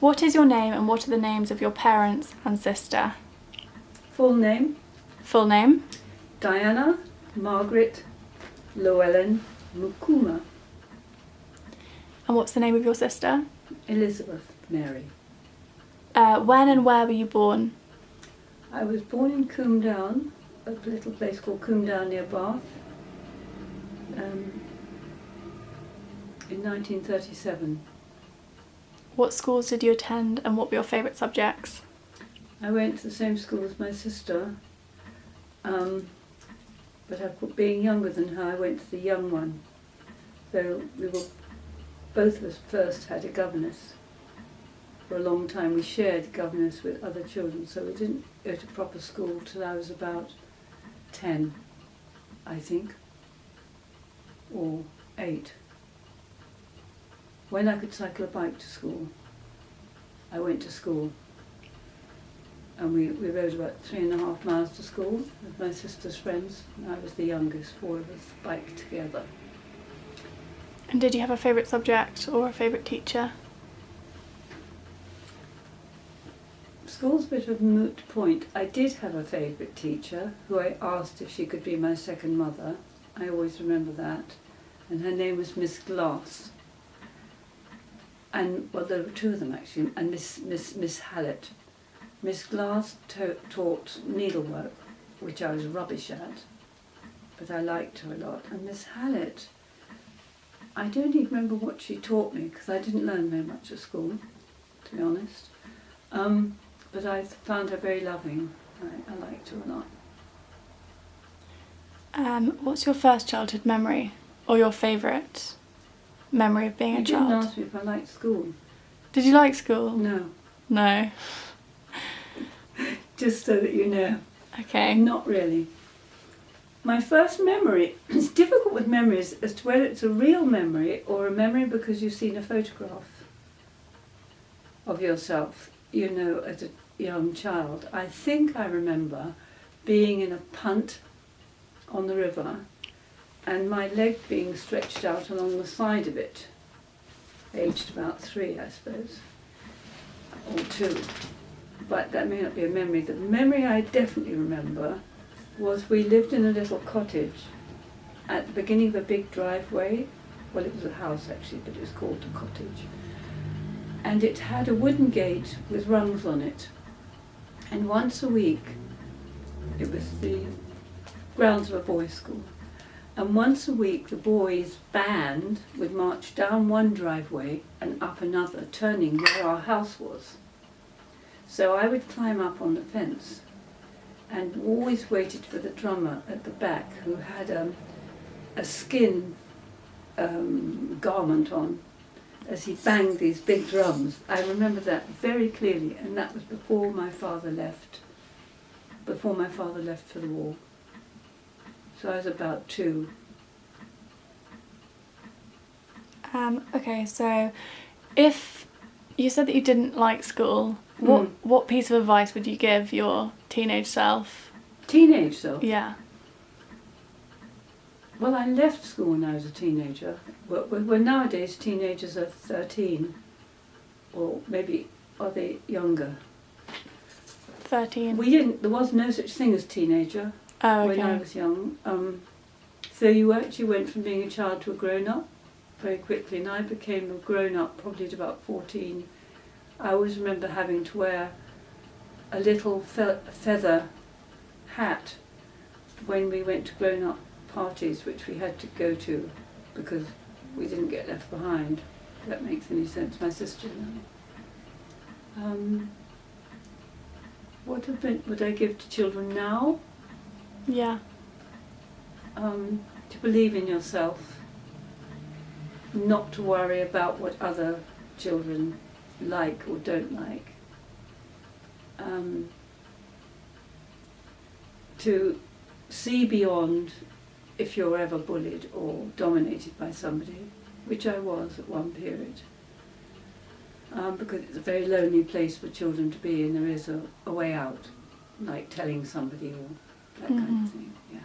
What is your name and what are the names of your parents and sister? Full name, Full name? Diana Margaret Llewellyn Mukuma. And what's the name of your sister? Elizabeth Mary. When and where were you born? I was born in Coombe Down, a little place called Coombe Down near Bath, in 1937. What schools did you attend and what were your favourite subjects? I went to the same school as my sister, but being younger than her, I went to the young one. So both of us first had a governess. For a long time we shared governess with other children, so we didn't go to proper school till I was about 10, I think, or 8. When I could cycle a bike to school, I went to school. And we rode about 3.5 miles to school with my sister's friends. And I was the youngest, 4 of us biked together. And did you have a favourite subject or a favourite teacher? School's a bit of a moot point. I did have a favourite teacher who I asked if she could be my second mother. I always remember that. And her name was Miss Glass. And, well, there were 2 of them actually, and Miss Hallett. Miss Glass taught needlework, which I was rubbish at, but I liked her a lot. And Miss Hallett, I don't even remember what she taught me because I didn't learn very much at school, to be honest. But I found her very loving. I liked her a lot. What's your first childhood memory or your favourite memory of being a child? You didn't ask me if I liked school. Did you like school? No. No. Just so that you know. Okay. Not really. My first memory, it's difficult with memories as to whether it's a real memory or a memory because you've seen a photograph of yourself, as a young child. I think I remember being in a punt on the river and my leg being stretched out along the side of it, aged about 3, I suppose, or 2. But that may not be a memory. The memory I definitely remember was we lived in a little cottage at the beginning of a big driveway. Well, it was a house actually, but it was called a cottage. And it had a wooden gate with rungs on it. And once a week, it was the grounds of a boys' school. And once a week, the boys' band would march down one driveway and up another, turning where our house was. So I would climb up on the fence and always waited for the drummer at the back who had a skin garment on as he banged these big drums. I remember that very clearly, and that was before my father left for the war. So I was about 2. Okay, so if you said that you didn't like school, what piece of advice would you give your teenage self? Teenage self? Yeah. Well, I left school when I was a teenager. Well, nowadays teenagers are 13, or maybe are they younger? 13. There was no such thing as teenager when I was young. So you actually went from being a child to a grown-up very quickly, and I became a grown-up probably at about 14. I always remember having to wear a little feather hat when we went to grown-up parties, which we had to go to because we didn't get left behind. If that makes any sense. My sister and I. What advice would I give to children now? Yeah. To believe in yourself, not to worry about what other children like or don't like, to see beyond if you're ever bullied or dominated by somebody, which I was at one period, because it's a very lonely place for children to be, and there is a way out, like telling somebody or that kind of thing. Yeah.